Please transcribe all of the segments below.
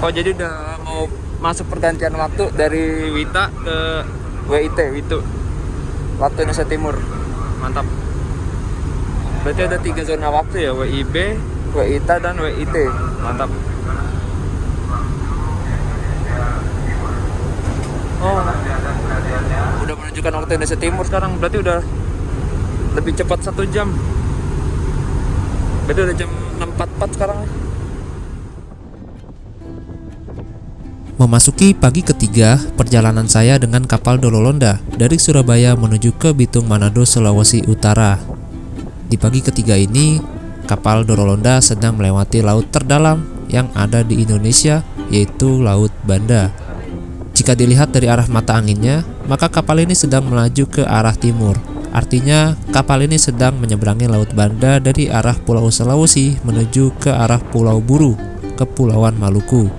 Oh, jadi udah mau masuk pergantian waktu dari Wita ke WIT, Witu. Waktu Indonesia Timur. Mantap. Berarti ada 3 zona waktu ya, WIB, WITA dan WIT. Mantap. Oh, udah menunjukkan waktu Indonesia Timur sekarang. Berarti udah lebih cepat 1 jam. Berarti udah jam 6.44 sekarang. Memasuki pagi ketiga perjalanan saya dengan kapal Dorolonda dari Surabaya menuju ke Bitung Manado, Sulawesi Utara. Di pagi ketiga ini, kapal Dorolonda sedang melewati laut terdalam yang ada di Indonesia, yaitu Laut Banda. Jika dilihat dari arah mata anginnya, maka kapal ini sedang melaju ke arah timur. Artinya, kapal ini sedang menyeberangi Laut Banda dari arah Pulau Sulawesi menuju ke arah Pulau Buru, Kepulauan Maluku.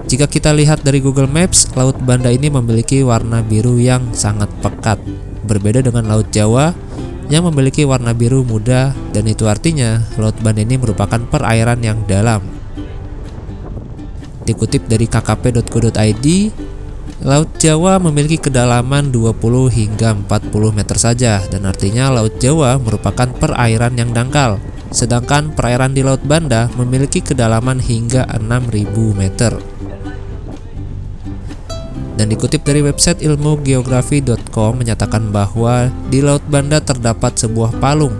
Jika kita lihat dari Google Maps, Laut Banda ini memiliki warna biru yang sangat pekat, berbeda dengan Laut Jawa yang memiliki warna biru muda, dan itu artinya Laut Banda ini merupakan perairan yang dalam. Dikutip dari kkp.go.id, Laut Jawa memiliki kedalaman 20 hingga 40 meter saja, dan artinya Laut Jawa merupakan perairan yang dangkal, sedangkan perairan di Laut Banda memiliki kedalaman hingga 6.000 meter. Dan dikutip dari website ilmugeografi.com menyatakan bahwa di Laut Banda terdapat sebuah palung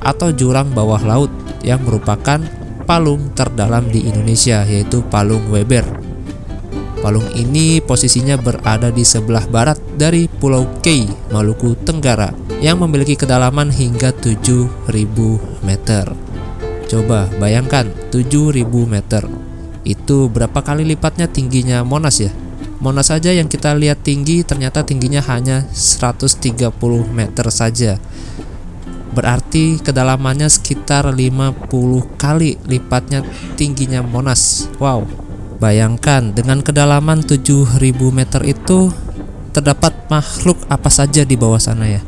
atau jurang bawah laut yang merupakan palung terdalam di Indonesia, yaitu Palung Weber. Palung ini posisinya berada di sebelah barat dari Pulau Kei, Maluku Tenggara, yang memiliki kedalaman hingga 7.000 meter. Coba bayangkan 7.000 meter. Itu berapa kali lipatnya tingginya Monas ya? Monas saja yang kita lihat tinggi ternyata tingginya hanya 130 meter saja. Berarti kedalamannya sekitar 50 kali lipatnya tingginya Monas. Wow. Bayangkan dengan kedalaman 7.000 meter itu terdapat makhluk apa saja di bawah sana ya?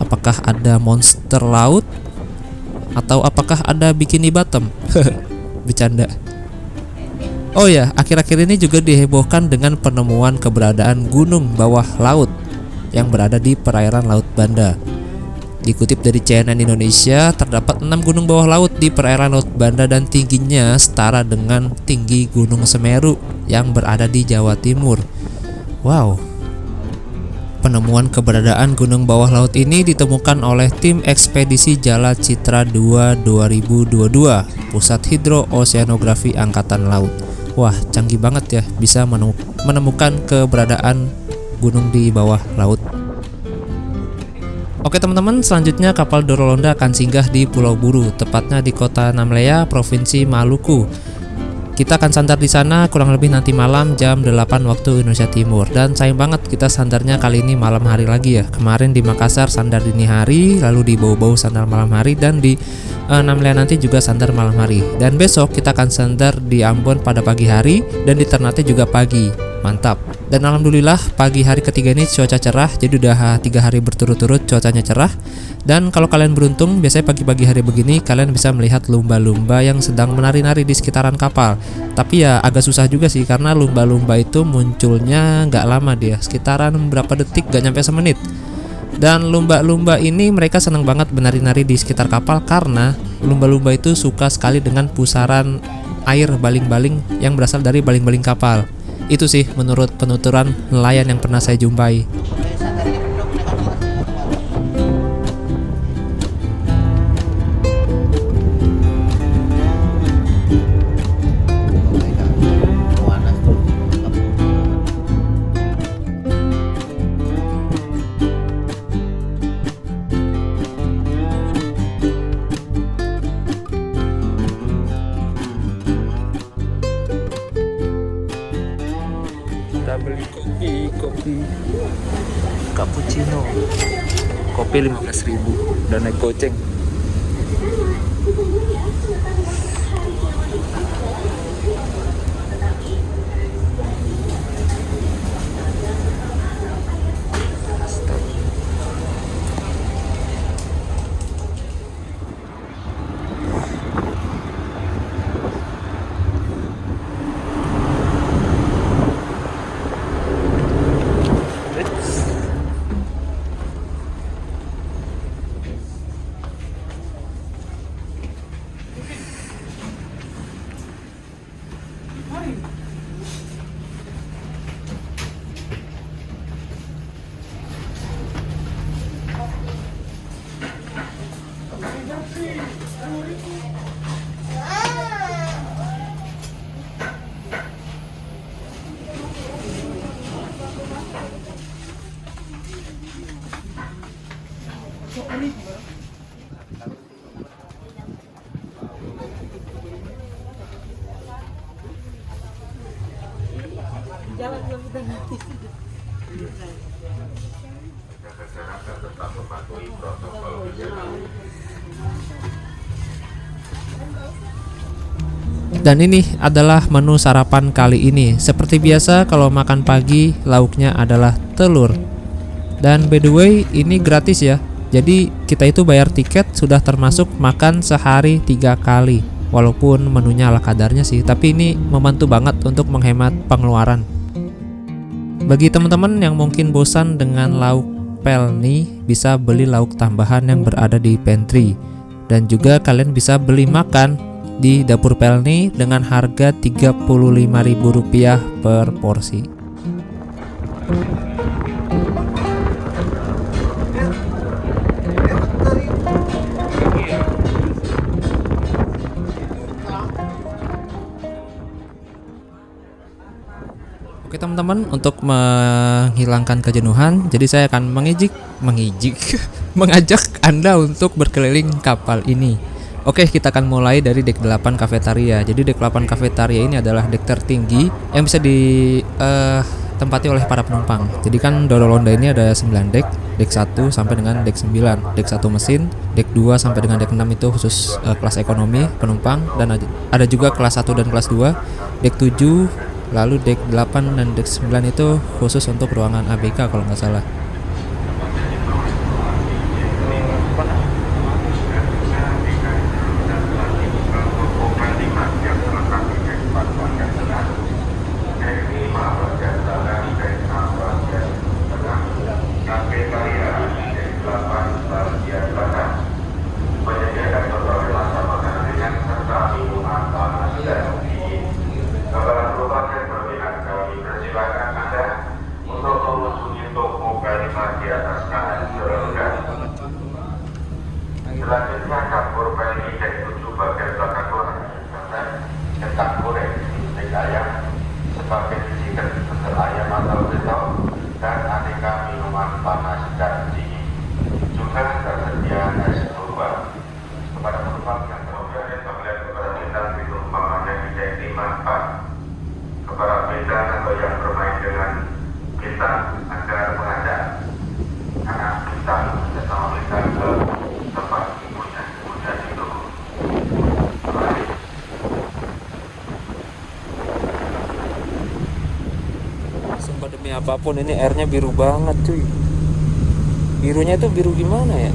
Apakah ada monster laut? Atau apakah ada bikini bottom? Bercanda. Oh ya, akhir-akhir ini juga dihebohkan dengan penemuan keberadaan gunung bawah laut yang berada di perairan Laut Banda. Dikutip dari CNN Indonesia, terdapat 6 gunung bawah laut di perairan Laut Banda dan tingginya setara dengan tinggi Gunung Semeru yang berada di Jawa Timur. Wow. Penemuan keberadaan gunung bawah laut ini ditemukan oleh tim ekspedisi Jala Citra 2 2022, Pusat Hidrooceanografi Angkatan Laut. Wah, canggih banget ya, bisa menemukan keberadaan gunung di bawah laut. Oke teman-teman, selanjutnya kapal Dorolonda akan singgah di Pulau Buru, tepatnya di kota Namlea, Provinsi Maluku. Kita akan sandar di sana kurang lebih nanti malam jam 8 waktu Indonesia Timur. Dan sayang banget kita sandarnya kali ini malam hari lagi ya. Kemarin di Makassar sandar dini hari, lalu di Bau-Bau sandar malam hari, dan di Namlea nanti juga sandar malam hari. Dan besok kita akan sandar di Ambon pada pagi hari, dan di Ternate juga pagi. Mantap. Dan alhamdulillah pagi hari ketiga ini cuaca cerah, jadi udah 3 hari berturut-turut cuacanya cerah. Dan kalau kalian beruntung, biasanya pagi-pagi hari begini kalian bisa melihat lumba-lumba yang sedang menari-nari di sekitaran kapal. Tapi ya agak susah juga sih, karena lumba-lumba itu munculnya nggak lama dia, sekitaran berapa detik, gak nyampe semenit. Dan lumba-lumba ini mereka senang banget menari-nari di sekitar kapal karena lumba-lumba itu suka sekali dengan pusaran air baling-baling yang berasal dari baling-baling kapal. Itu sih menurut penuturan nelayan yang pernah saya jumpai. Kita beli kopi cappuccino, kopi 15.000 dan naik goceng. Dan ini adalah menu sarapan kali ini. Seperti biasa kalau makan pagi lauknya adalah telur. Dan by the way ini gratis ya. Jadi kita itu bayar tiket sudah termasuk makan sehari 3 kali. Walaupun menunya ala kadarnya sih, tapi ini membantu banget untuk menghemat pengeluaran. Bagi teman-teman yang mungkin bosan dengan lauk pelni, bisa beli lauk tambahan yang berada di pantry. Dan juga kalian bisa beli makan di dapur pelni dengan harga Rp35.000 per porsi. Oke teman-teman, untuk menghilangkan kejenuhan, jadi saya akan mengajak Anda untuk berkeliling kapal ini. Oke, kita akan mulai dari dek 8 kafetaria. Jadi dek 8 kafetaria ini adalah dek tertinggi yang bisa ditempati oleh para penumpang. Jadi kan Dorolonda ini ada 9 dek 1 sampai dengan dek 9, dek 1 mesin, dek 2 sampai dengan dek 6 itu khusus kelas ekonomi penumpang, dan ada juga kelas 1 dan kelas 2, dek 7, lalu dek 8 dan dek 9 itu khusus untuk ruangan ABK kalau nggak salah. Selanjutnya dapur pelni dek 7 bagian belakang ruangan ketak goreng, steak ayam, spaghetti chicken, pecel ayam atau risotto, dan aneka minuman panas dan dingin. Juga tersedia es boba. Kepada penumpang yang terobsesi pembelian kepada bintang pintu umpamanya di dek 5-4. Kepada bintang atau yang bermain dengan bintang agar mengajak anak bintang bersama bintang ke tempat ibunya itu. Sumpah demi apapun ini airnya biru banget cuy. Birunya itu biru gimana ya?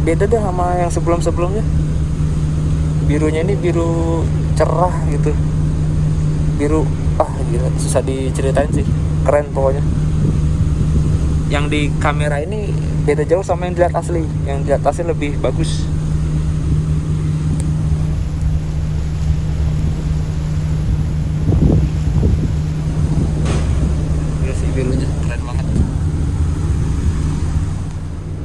Beda dah sama yang sebelum-sebelumnya. Birunya ini biru cerah gitu. Biru, gila, susah diceritain sih. Keren pokoknya. Yang di kamera ini beda jauh sama yang dilihat asli. Yang dilihat asli lebih bagus. Gila sih birunya keren banget.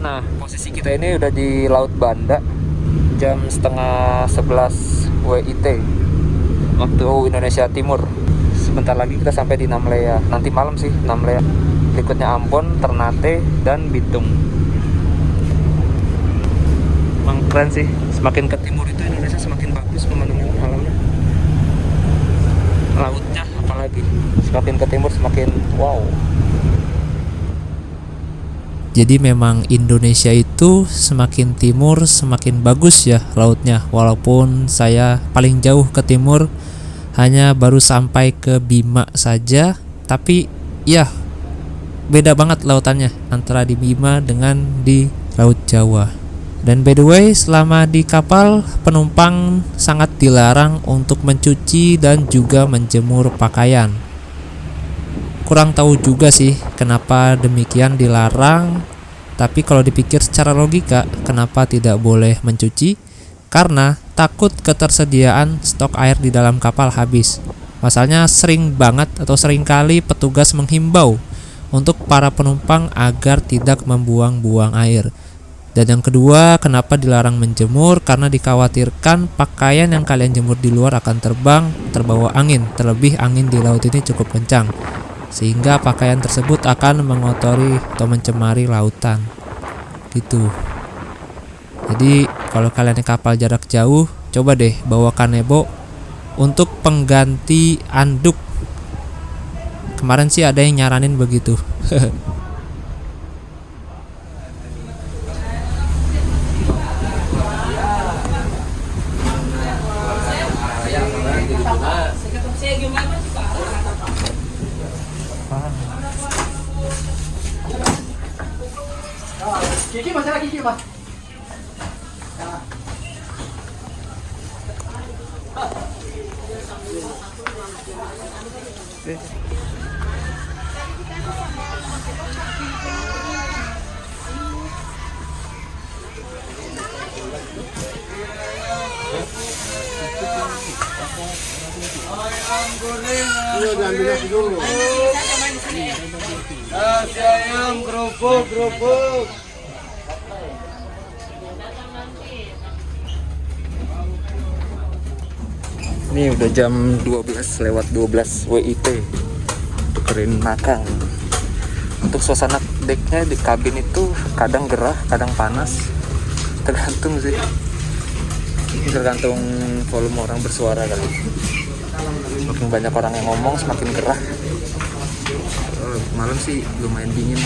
Nah, posisi kita ini udah di Laut Banda, jam setengah 11 WIT waktu Indonesia Timur. Sebentar lagi kita sampai di Namlea. Nanti malam sih Namlea. Berikutnya Ambon, Ternate, dan Bitung. Emang keren sih. Semakin ke timur itu Indonesia semakin bagus pemandangan alamnya. Lautnya apalagi. Semakin ke timur semakin wow. Jadi memang Indonesia itu semakin timur semakin bagus ya lautnya. Walaupun saya paling jauh ke timur hanya baru sampai ke Bima saja, tapi ya beda banget lautannya antara di Bima dengan di Laut Jawa. Dan by the way, selama di kapal penumpang sangat dilarang untuk mencuci dan juga menjemur pakaian. Kurang tahu juga sih kenapa demikian dilarang, tapi kalau dipikir secara logika, kenapa tidak boleh mencuci? Karena takut ketersediaan stok air di dalam kapal habis. Pasalnya sering banget atau sering kali petugas menghimbau untuk para penumpang agar tidak membuang-buang air. Dan yang kedua, kenapa dilarang menjemur? Karena dikhawatirkan pakaian yang kalian jemur di luar akan terbang, terbawa angin. Terlebih angin di laut ini cukup kencang, sehingga pakaian tersebut akan mengotori atau mencemari lautan. Gitu. Jadi kalau kalian naik kapal jarak jauh, coba deh bawa kanebo untuk pengganti anduk. Kemarin sih ada yang nyaranin begitu. Kiki masalah Kiki mas. Ayam kerupuk. Ini udah jam 12 lewat 12 WIT. Tukerin makan. Untuk suasana deknya di kabin itu kadang gerah, kadang panas. Tergantung sih. Tergantung volume orang bersuara kali. Semakin banyak orang yang ngomong semakin gerah. Malam sih lumayan dingin.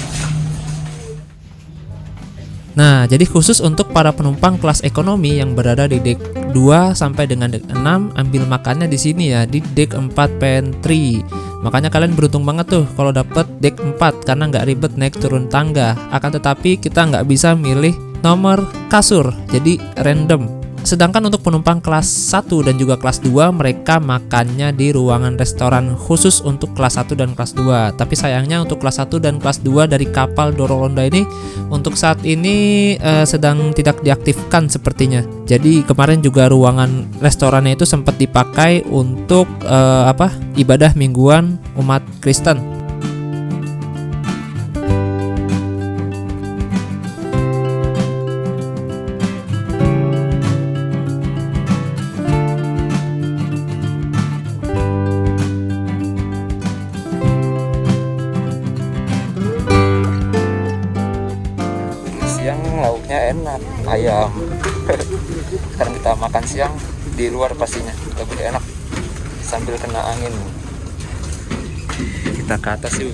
Nah, jadi khusus untuk para penumpang kelas ekonomi yang berada di deck 2 sampai dengan deck 6, ambil makannya di sini ya, di deck 4 pantry. Makanya kalian beruntung banget tuh kalau dapet deck 4 karena nggak ribet naik turun tangga. Akan tetapi kita nggak bisa milih nomor kasur, jadi random. Sedangkan untuk penumpang kelas 1 dan juga kelas 2, mereka makannya di ruangan restoran khusus untuk kelas 1 dan kelas 2. Tapi sayangnya untuk kelas 1 dan kelas 2 dari kapal Dorolonda ini untuk saat ini sedang tidak diaktifkan sepertinya. Jadi kemarin juga ruangan restorannya itu sempat dipakai untuk ibadah mingguan umat Kristen. Siang lauknya enak, ayam. Sekarang kita makan siang di luar pastinya lebih enak sambil kena angin. Kita ke atas yuk.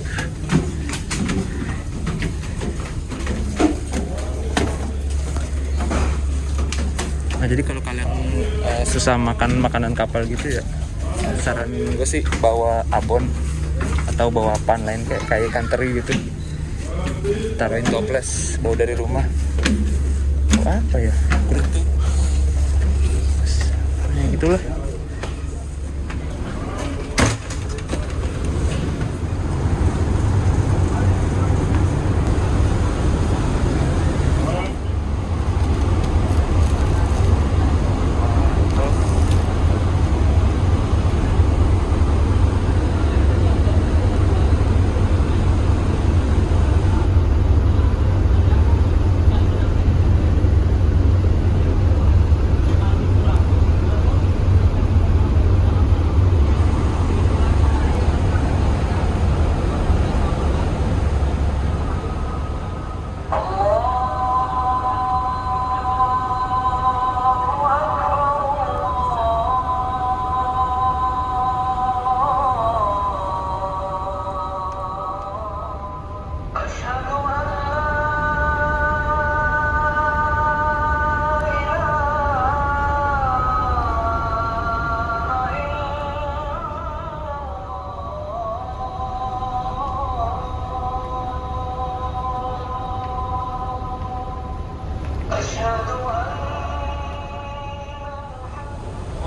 Nah, jadi kalau kalian susah makan makanan kapal gitu ya, saran gue sih bawa abon atau bawa pan lain kayak ikan teri gitu. Taruhin toples, bawa dari rumah. Apa ya? Kurutu. Ya gitulah.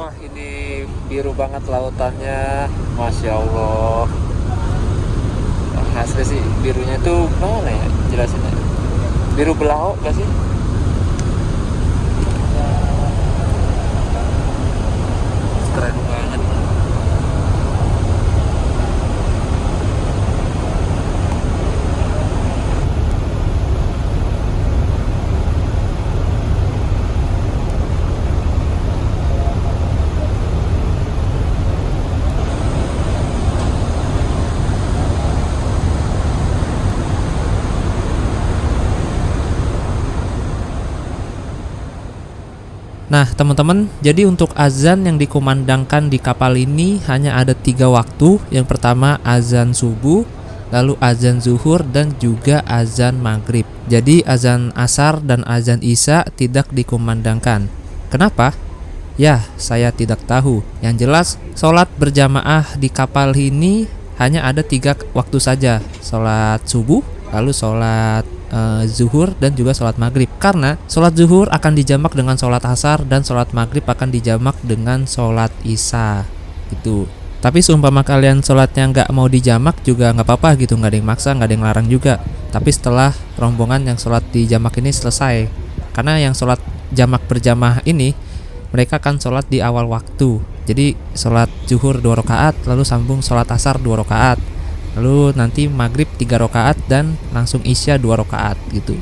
Wah, ini biru banget lautannya, Masya Allah. Asli sih, birunya tuh mana ya jelasinnya? Biru belau gak sih? Keren banget. Nah teman-teman, jadi untuk azan yang dikumandangkan di kapal ini hanya ada 3 waktu. Yang pertama azan subuh, lalu azan zuhur, dan juga azan maghrib. Jadi azan asar dan azan isya tidak dikumandangkan. Kenapa? Ya, saya tidak tahu. Yang jelas, sholat berjamaah di kapal ini hanya ada 3 waktu saja. Sholat subuh, lalu sholat zuhur, dan juga sholat maghrib. Karena sholat zuhur akan dijamak dengan sholat asar, dan sholat maghrib akan dijamak dengan sholat isya gitu. Tapi seumpama kalian sholatnya nggak mau dijamak juga nggak apa-apa gitu, nggak ada yang maksa, nggak ada yang larang juga. Tapi setelah rombongan yang sholat dijamak ini selesai, karena yang sholat jamak berjamaah ini mereka akan sholat di awal waktu. Jadi sholat zuhur 2 rakaat, lalu sambung sholat asar 2 rakaat, lalu nanti maghrib 3 rakaat, dan langsung isya 2 rakaat gitu.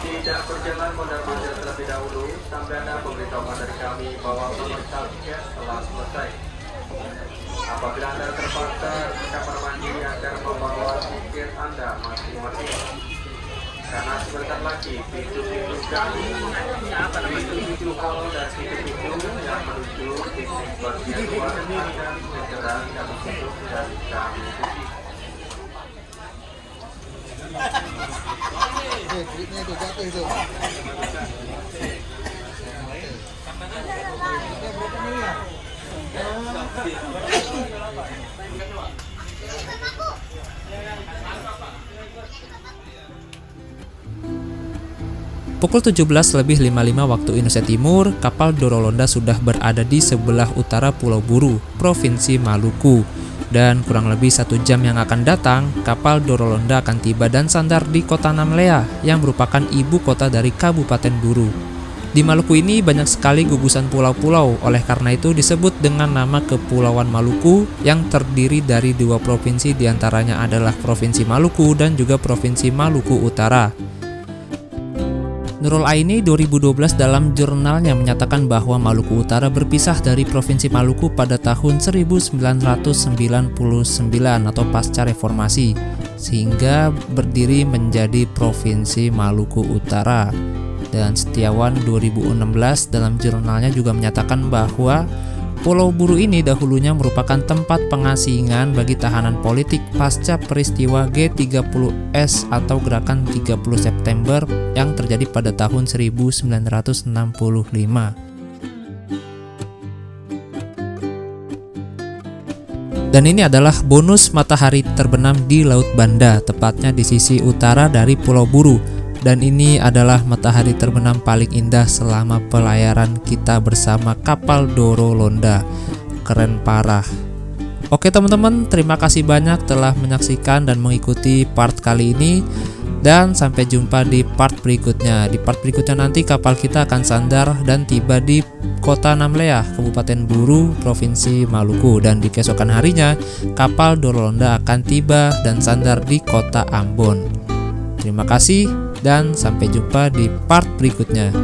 Tidak berjalan mondar-mandir terlebih dahulu sampai Anda memberitahukan dari kami bahwa pemeriksaan tiket telah selesai. Apabila Anda terpaksa ke kamar mandi agar membawa tiket Anda masing-masing. Karena sebentar lagi pintu-pintu kami, pintu-pintu hall dan pintu-pintu yang menuju titik bagian luar akan segera kami tutup dan kami kunci. Kulitnya itu jatuh itu. Pukul 17.55 waktu Indonesia Timur, kapal Dorolonda sudah berada di sebelah utara Pulau Buru, Provinsi Maluku. Dan kurang lebih 1 jam yang akan datang, kapal Dorolonda akan tiba dan sandar di kota Namlea yang merupakan ibu kota dari Kabupaten Buru. Di Maluku ini banyak sekali gugusan pulau-pulau, oleh karena itu disebut dengan nama Kepulauan Maluku yang terdiri dari 2 provinsi, diantaranya adalah Provinsi Maluku dan juga Provinsi Maluku Utara. Nurul Aini 2012 dalam jurnalnya menyatakan bahwa Maluku Utara berpisah dari Provinsi Maluku pada tahun 1999 atau pasca reformasi, sehingga berdiri menjadi Provinsi Maluku Utara. Dan Setiawan 2016 dalam jurnalnya juga menyatakan bahwa Pulau Buru ini dahulunya merupakan tempat pengasingan bagi tahanan politik pasca peristiwa G30S atau Gerakan 30 September yang terjadi pada tahun 1965. Dan ini adalah bonus matahari terbenam di Laut Banda, tepatnya di sisi utara dari Pulau Buru. Dan ini adalah matahari terbenam paling indah selama pelayaran kita bersama kapal Doro Londa. Keren parah. Oke teman-teman, terima kasih banyak telah menyaksikan dan mengikuti part kali ini. Dan sampai jumpa di part berikutnya. Di part berikutnya nanti kapal kita akan sandar dan tiba di Kota Namlea, Kabupaten Buru, Provinsi Maluku. Dan di keesokan harinya, kapal Doro Londa akan tiba dan sandar di Kota Ambon. Terima kasih dan sampai jumpa di part berikutnya.